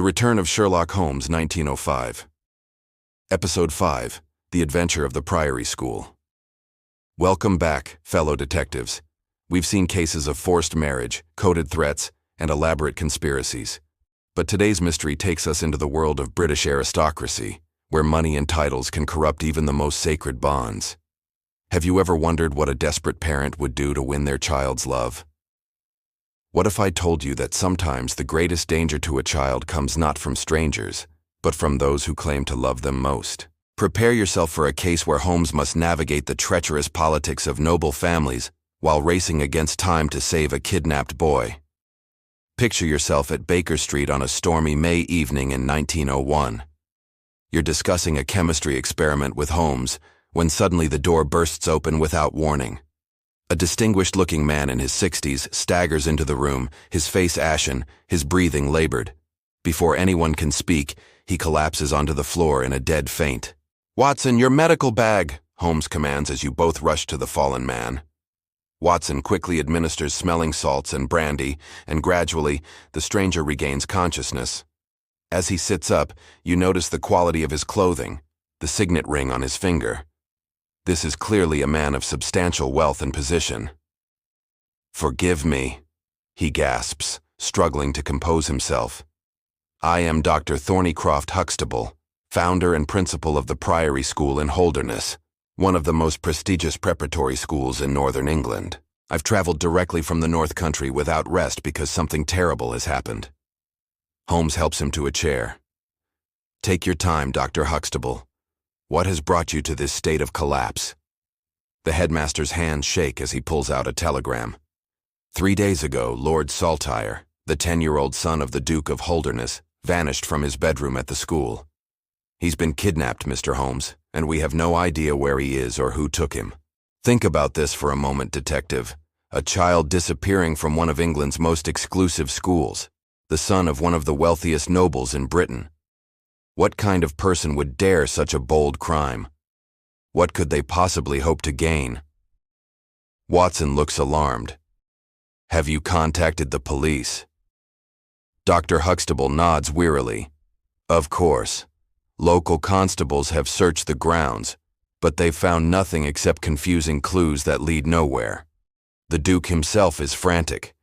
The Return of Sherlock Holmes, 1905. Episode 5, The Adventure of the Priory School. Welcome back, fellow detectives. We've seen cases of forced marriage, coded threats, and elaborate conspiracies. But today's mystery takes us into the world of British aristocracy, where money and titles can corrupt even the most sacred bonds. Have you ever wondered what a desperate parent would do to win their child's love? What if I told you that sometimes the greatest danger to a child comes not from strangers, but from those who claim to love them most? Prepare yourself for a case where Holmes must navigate the treacherous politics of noble families while racing against time to save a kidnapped boy. Picture yourself at Baker Street on a stormy May evening in 1901. You're discussing a chemistry experiment with Holmes when suddenly the door bursts open without warning. A distinguished-looking man in his 60s staggers into the room, his face ashen, his breathing labored. Before anyone can speak, he collapses onto the floor in a dead faint. "Watson, your medical bag," Holmes commands as you both rush to the fallen man. Watson quickly administers smelling salts and brandy, and gradually, the stranger regains consciousness. As he sits up, you notice the quality of his clothing, the signet ring on his finger. This is clearly a man of substantial wealth and position. "Forgive me," he gasps, struggling to compose himself. "I am Dr. Thornycroft Huxtable, founder and principal of the Priory School in Holdernesse, one of the most prestigious preparatory schools in northern England. I've traveled directly from the North Country without rest because something terrible has happened." Holmes helps him to a chair. "Take your time, Dr. Huxtable. What has brought you to this state of collapse?" The headmaster's hands shake as he pulls out a telegram. 3 days ago, Lord Saltire, the 10-year-old son of the Duke of Holdernesse, vanished from his bedroom at the school. He's been kidnapped, Mr. Holmes, and we have no idea where he is or who took him. Think about this for a moment, detective. A child disappearing from one of England's most exclusive schools, the son of one of the wealthiest nobles in Britain. What kind of person would dare such a bold crime? What could they possibly hope to gain? Watson looks alarmed. "Have you contacted the police?" Dr. Huxtable nods wearily. "Of course. Local constables have searched the grounds, but they've found nothing except confusing clues that lead nowhere. The Duke himself is frantic.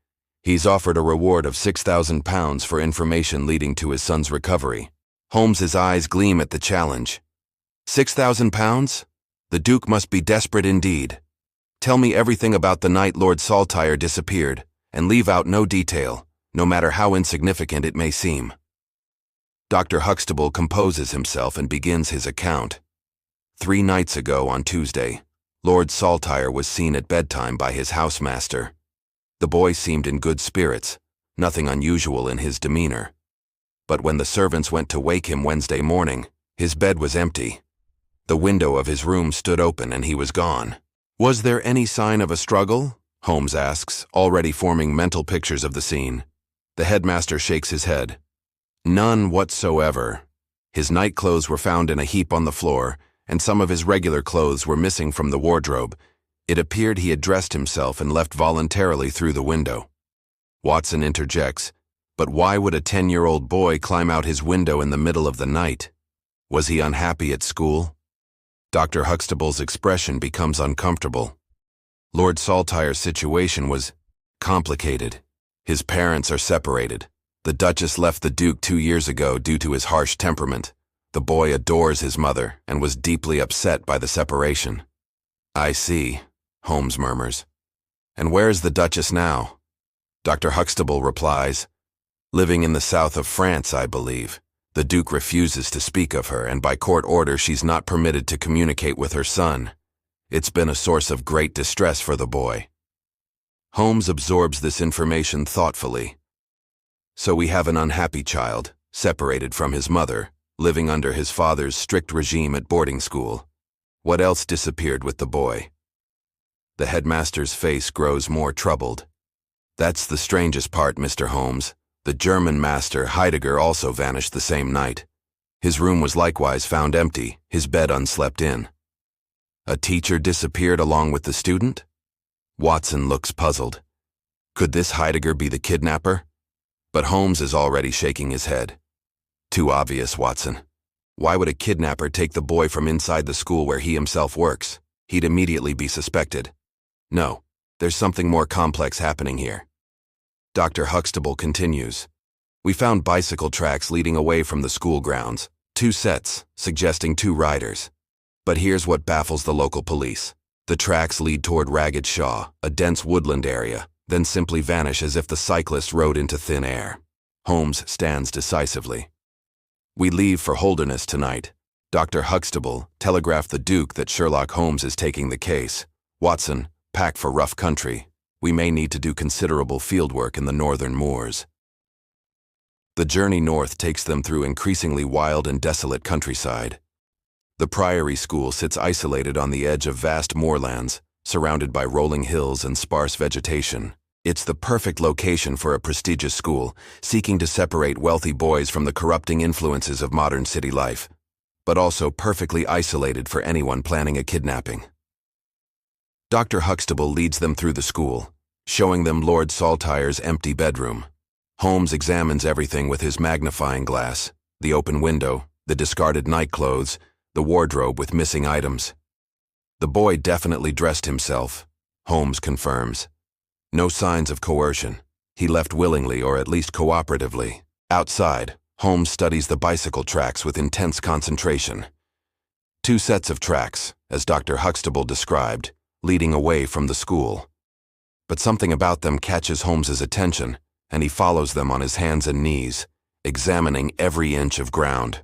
He's offered a reward of £6,000 for information leading to his son's recovery." Holmes's eyes gleam at the challenge. £6,000? The Duke must be desperate indeed. Tell me everything about the night Lord Saltire disappeared, and leave out no detail, no matter how insignificant it may seem. Dr. Huxtable composes himself and begins his account. 3 nights ago on Tuesday, Lord Saltire was seen at bedtime by his housemaster. The boy seemed in good spirits, nothing unusual in his demeanor. But when the servants went to wake him Wednesday morning, his bed was empty. The window of his room stood open and he was gone. "Was there any sign of a struggle?" Holmes asks, already forming mental pictures of the scene. The headmaster shakes his head. "None whatsoever. His nightclothes were found in a heap on the floor, and some of his regular clothes were missing from the wardrobe. It appeared he had dressed himself and left voluntarily through the window." Watson interjects, "But why would a 10-year-old boy climb out his window in the middle of the night? Was he unhappy at school?" Dr. Huxtable's expression becomes uncomfortable. Lord Saltire's situation was complicated. His parents are separated. The Duchess left the Duke 2 years ago due to his harsh temperament. The boy adores his mother and was deeply upset by the separation. "I see," Holmes murmurs. "And where is the Duchess now?" Dr. Huxtable replies, "Living in the south of France, I believe. The Duke refuses to speak of her, and by court order she's not permitted to communicate with her son. It's been a source of great distress for the boy." Holmes absorbs this information thoughtfully. "So we have an unhappy child, separated from his mother, living under his father's strict regime at boarding school. What else disappeared with the boy?" The headmaster's face grows more troubled. "That's the strangest part, Mr. Holmes. The German master, Heidegger, also vanished the same night. His room was likewise found empty, his bed unslept in." "A teacher disappeared along with the student?" Watson looks puzzled. Could this Heidegger be the kidnapper? But Holmes is already shaking his head. Too obvious, Watson. Why would a kidnapper take the boy from inside the school where he himself works? He'd immediately be suspected. No, there's something more complex happening here. Dr. Huxtable continues. We found bicycle tracks leading away from the school grounds, 2 sets, suggesting 2 riders. But here's what baffles the local police. The tracks lead toward Ragged Shaw, a dense woodland area, then simply vanish as if the cyclist rode into thin air. Holmes stands decisively. We leave for Holdernesse tonight. Dr. Huxtable telegraphed the Duke that Sherlock Holmes is taking the case. Watson, pack for rough country. We may need to do considerable fieldwork in the northern moors. The journey north takes them through increasingly wild and desolate countryside. The Priory School sits isolated on the edge of vast moorlands, surrounded by rolling hills and sparse vegetation. It's the perfect location for a prestigious school, seeking to separate wealthy boys from the corrupting influences of modern city life, but also perfectly isolated for anyone planning a kidnapping. Dr. Huxtable leads them through the school, showing them Lord Saltire's empty bedroom. Holmes examines everything with his magnifying glass, the open window, the discarded nightclothes, the wardrobe with missing items. The boy definitely dressed himself, Holmes confirms. No signs of coercion. He left willingly or at least cooperatively. Outside, Holmes studies the bicycle tracks with intense concentration. 2 sets of tracks, as Dr. Huxtable described, leading away from the school. But something about them catches Holmes's attention, and he follows them on his hands and knees, examining every inch of ground.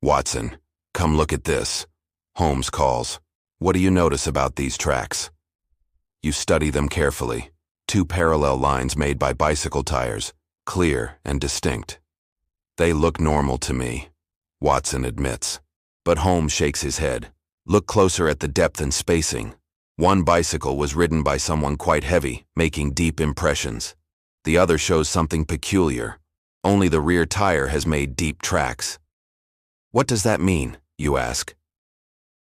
Watson, come look at this, Holmes calls. What do you notice about these tracks? You study them carefully. 2 parallel lines made by bicycle tires, clear and distinct. They look normal to me, Watson admits. But Holmes shakes his head. Look closer at the depth and spacing. One bicycle was ridden by someone quite heavy, making deep impressions. The other shows something peculiar. Only the rear tire has made deep tracks. What does that mean, you ask?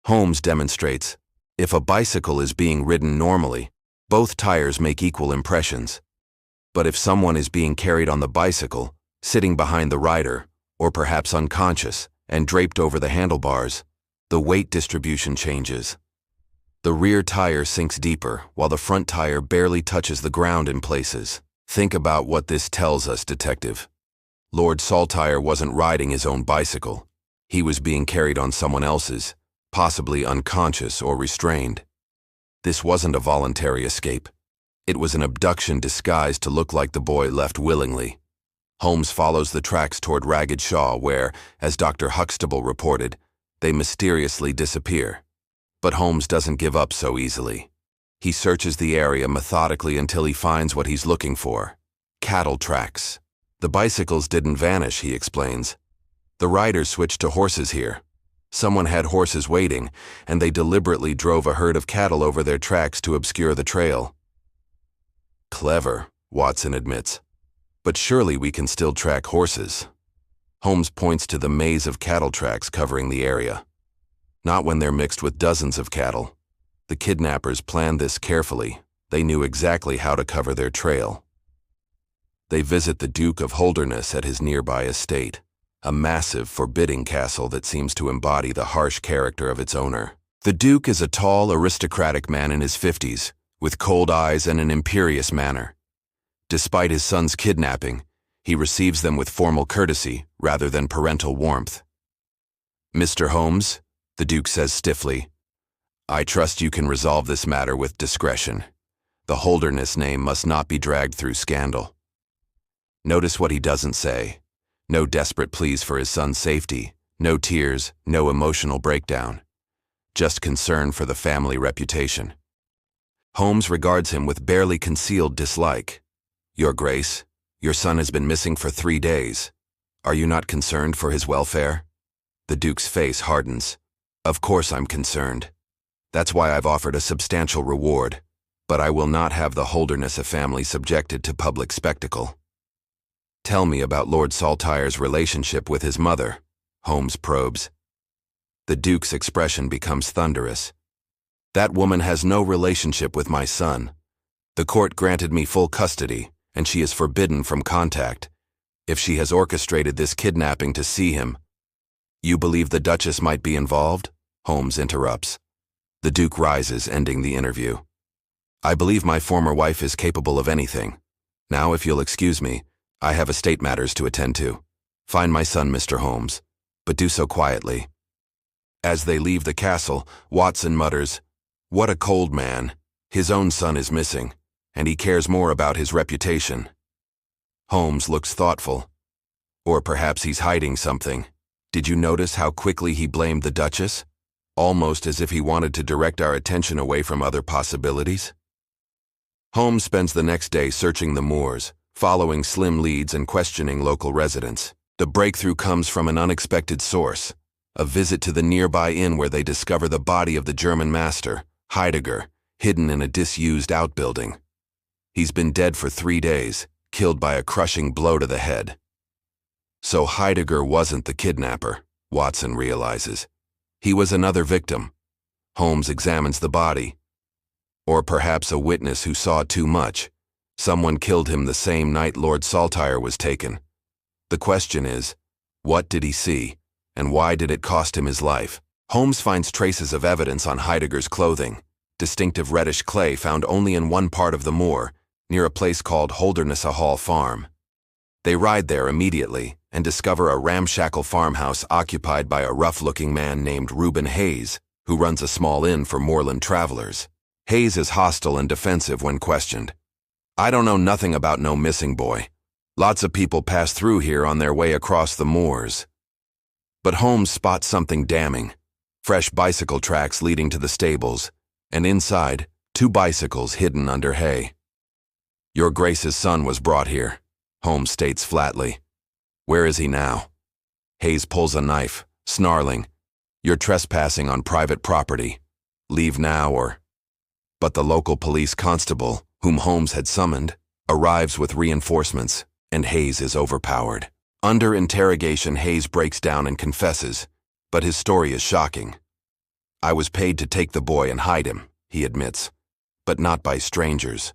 Holmes demonstrates. If a bicycle is being ridden normally, both tires make equal impressions. But if someone is being carried on the bicycle, sitting behind the rider, or perhaps unconscious, and draped over the handlebars, the weight distribution changes. The rear tire sinks deeper, while the front tire barely touches the ground in places. Think about what this tells us, detective. Lord Saltire wasn't riding his own bicycle. He was being carried on someone else's, possibly unconscious or restrained. This wasn't a voluntary escape. It was an abduction disguised to look like the boy left willingly. Holmes follows the tracks toward Ragged Shaw where, as Dr. Huxtable reported, they mysteriously disappear. But Holmes doesn't give up so easily. He searches the area methodically until he finds what he's looking for. Cattle tracks. The bicycles didn't vanish, he explains. The riders switched to horses here. Someone had horses waiting, and they deliberately drove a herd of cattle over their tracks to obscure the trail. Clever, Watson admits. But surely we can still track horses. Holmes points to the maze of cattle tracks covering the area. Not when they're mixed with dozens of cattle. The kidnappers planned this carefully. They knew exactly how to cover their trail. They visit the Duke of Holdernesse at his nearby estate, a massive, forbidding castle that seems to embody the harsh character of its owner. The Duke is a tall, aristocratic man in his 50s, with cold eyes and an imperious manner. Despite his son's kidnapping, he receives them with formal courtesy rather than parental warmth. Mr. Holmes, the Duke says stiffly, I trust you can resolve this matter with discretion. The Holdernesse name must not be dragged through scandal. Notice what he doesn't say. No desperate pleas for his son's safety, no tears, no emotional breakdown. Just concern for the family reputation. Holmes regards him with barely concealed dislike. Your Grace, your son has been missing for 3 days. Are you not concerned for his welfare? The Duke's face hardens. Of course I'm concerned. That's why I've offered a substantial reward, but I will not have the Holdernesse family subjected to public spectacle. Tell me about Lord Saltire's relationship with his mother, Holmes probes. The Duke's expression becomes thunderous. That woman has no relationship with my son. The court granted me full custody, and she is forbidden from contact. If she has orchestrated this kidnapping to see him. You believe the Duchess might be involved? Holmes interrupts. The Duke rises, ending the interview. I believe my former wife is capable of anything. Now, if you'll excuse me, I have estate matters to attend to. Find my son, Mr. Holmes, but do so quietly. As they leave the castle, Watson mutters, "What a cold man. His own son is missing, and he cares more about his reputation." Holmes looks thoughtful. Or perhaps he's hiding something. Did you notice how quickly he blamed the Duchess? Almost as if he wanted to direct our attention away from other possibilities? Holmes spends the next day searching the moors, following slim leads and questioning local residents. The breakthrough comes from an unexpected source, a visit to the nearby inn where they discover the body of the German master, Heidegger, hidden in a disused outbuilding. He's been dead for 3 days, killed by a crushing blow to the head. So Heidegger wasn't the kidnapper, Watson realizes. He was another victim. Holmes examines the body. Or perhaps a witness who saw too much. Someone killed him the same night Lord Saltire was taken. The question is, what did he see, and why did it cost him his life? Holmes finds traces of evidence on Heidegger's clothing, distinctive reddish clay found only in one part of the moor, near a place called Holdernesse Hall Farm. They ride there immediately and discover a ramshackle farmhouse occupied by a rough-looking man named Reuben Hayes, who runs a small inn for moorland travelers. Hayes is hostile and defensive when questioned. "I don't know nothing about no missing boy. Lots of people pass through here on their way across the moors." But Holmes spots something damning. Fresh bicycle tracks leading to the stables, and inside, 2 bicycles hidden under hay. "Your Grace's son was brought here," Holmes states flatly. "Where is he now?" Hayes pulls a knife, snarling, "You're trespassing on private property. Leave now or—" But the local police constable, whom Holmes had summoned, arrives with reinforcements, and Hayes is overpowered. Under interrogation, Hayes breaks down and confesses, but his story is shocking. "I was paid to take the boy and hide him," he admits, "but not by strangers.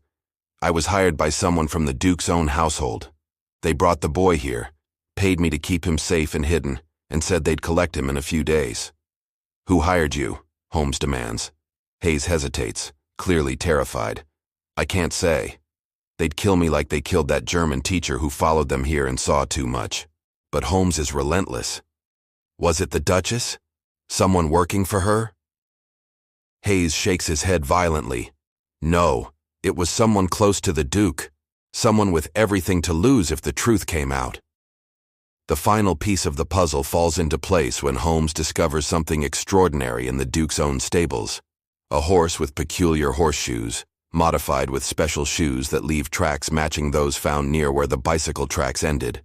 I was hired by someone from the Duke's own household. They brought the boy here, paid me to keep him safe and hidden, and said they'd collect him in a few days." "Who hired you?" Holmes demands. Hayes hesitates, clearly terrified. "I can't say. They'd kill me like they killed that German teacher who followed them here and saw too much." But Holmes is relentless. "Was it the Duchess? Someone working for her?" Hayes shakes his head violently. "No, it was someone close to the Duke. Someone with everything to lose if the truth came out." The final piece of the puzzle falls into place when Holmes discovers something extraordinary in the Duke's own stables. A horse with peculiar horseshoes, modified with special shoes that leave tracks matching those found near where the bicycle tracks ended.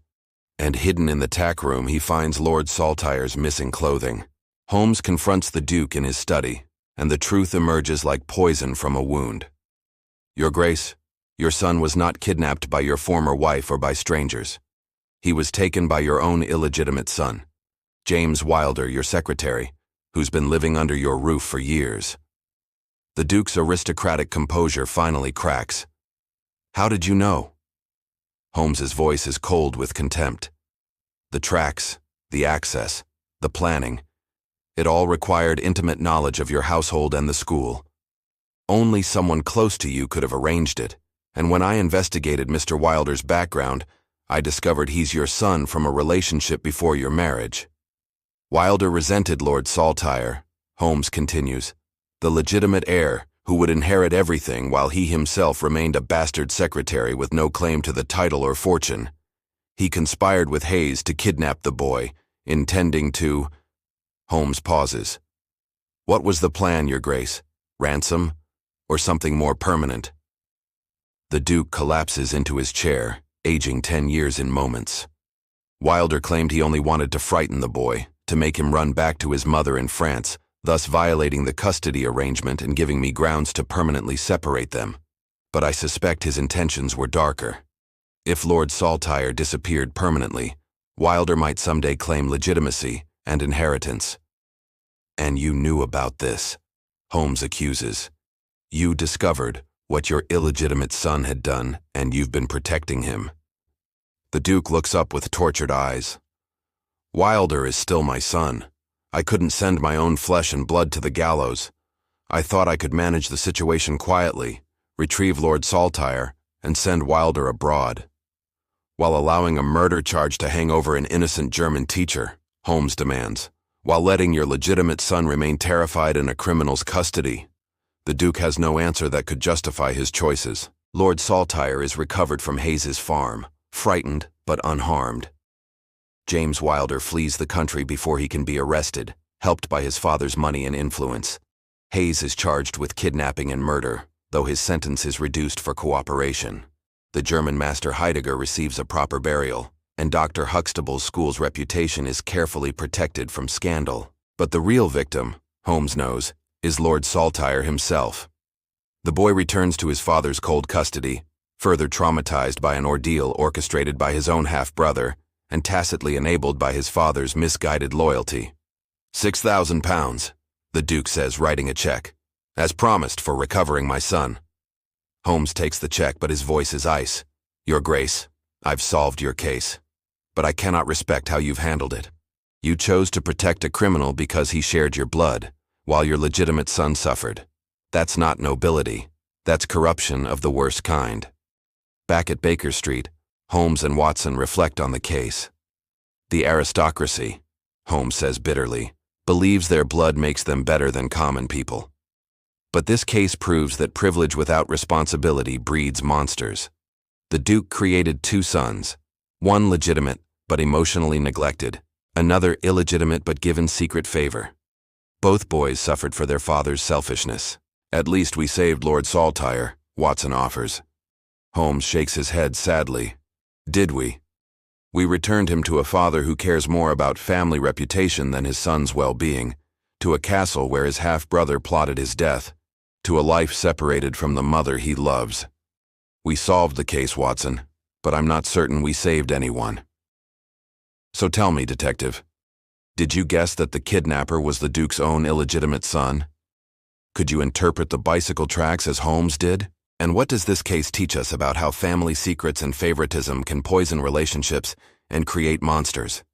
And hidden in the tack room, he finds Lord Saltire's missing clothing. Holmes confronts the Duke in his study, and the truth emerges like poison from a wound. "Your Grace, your son was not kidnapped by your former wife or by strangers. He was taken by your own illegitimate son, James Wilder, your secretary, who's been living under your roof for years." The Duke's aristocratic composure finally cracks. "How did you know?" Holmes's voice is cold with contempt. "The tracks, the access, the planning. It all required intimate knowledge of your household and the school. Only someone close to you could have arranged it, and when I investigated Mr. Wilder's background, I discovered he's your son from a relationship before your marriage. Wilder resented Lord Saltire," Holmes continues, "the legitimate heir who would inherit everything while he himself remained a bastard secretary with no claim to the title or fortune. He conspired with Hayes to kidnap the boy, intending to—" Holmes pauses. "What was the plan, Your Grace? Ransom? Or something more permanent?" The Duke collapses into his chair, aging 10 years in moments. "Wilder claimed he only wanted to frighten the boy, to make him run back to his mother in France, thus violating the custody arrangement and giving me grounds to permanently separate them. But I suspect his intentions were darker. If Lord Saltire disappeared permanently, Wilder might someday claim legitimacy and inheritance." "And you knew about this," Holmes accuses. "You discovered what your illegitimate son had done, and you've been protecting him." The Duke looks up with tortured eyes. Wilder is still my son. I couldn't send my own flesh and blood to the gallows. I thought I could manage the situation quietly, retrieve Lord Saltire, and send Wilder abroad, while allowing a murder charge to hang over an innocent German teacher, Holmes demands, while letting your legitimate son remain terrified in a criminal's custody. The Duke has no answer that could justify his choices. Lord Saltire is recovered from Hayes's farm, frightened but unharmed. James Wilder flees the country before he can be arrested, helped by his father's money and influence. Hayes is charged with kidnapping and murder, though his sentence is reduced for cooperation. The German master Heidegger receives a proper burial, and Dr. Huxtable's school's reputation is carefully protected from scandal. But the real victim, Holmes knows, is Lord Saltire himself. The boy returns to his father's cold custody, further traumatized by an ordeal orchestrated by his own half-brother and tacitly enabled by his father's misguided loyalty. £6,000, the Duke says, writing a check, as promised, for recovering my son. Holmes takes the check, but his voice is ice. Your Grace, I've solved your case, but I cannot respect how you've handled it. You chose to protect a criminal because he shared your blood, while your legitimate son suffered. That's not nobility. That's corruption of the worst kind. Back at Baker Street, Holmes and Watson reflect on the case. The aristocracy, Holmes says bitterly, believes their blood makes them better than common people. But this case proves that privilege without responsibility breeds monsters. The Duke created two sons, one legitimate but emotionally neglected, another illegitimate but given secret favor. Both boys suffered for their father's selfishness. At least we saved Lord Saltire, Watson offers. Holmes shakes his head sadly. Did we? We returned him to a father who cares more about family reputation than his son's well-being, to a castle where his half-brother plotted his death, to a life separated from the mother he loves. We solved the case, Watson, but I'm not certain we saved anyone. So tell me, Detective, did you guess that the kidnapper was the Duke's own illegitimate son? Could you interpret the bicycle tracks as Holmes did? And what does this case teach us about how family secrets and favoritism can poison relationships and create monsters?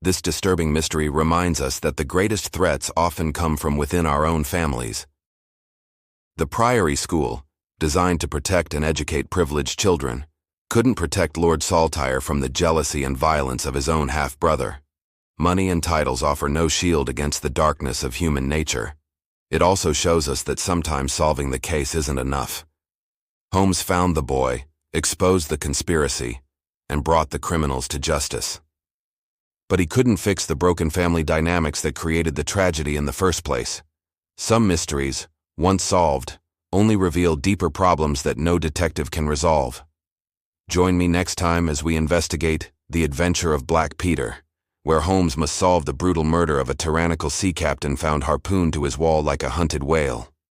This disturbing mystery reminds us that the greatest threats often come from within our own families. The Priory School, designed to protect and educate privileged children, couldn't protect Lord Saltire from the jealousy and violence of his own half-brother. Money and titles offer no shield against the darkness of human nature. It also shows us that sometimes solving the case isn't enough. Holmes found the boy, exposed the conspiracy, and brought the criminals to justice. But he couldn't fix the broken family dynamics that created the tragedy in the first place. Some mysteries, once solved, only reveal deeper problems that no detective can resolve. Join me next time as we investigate The Adventure of Black Peter, where Holmes must solve the brutal murder of a tyrannical sea captain found harpooned to his wall like a hunted whale.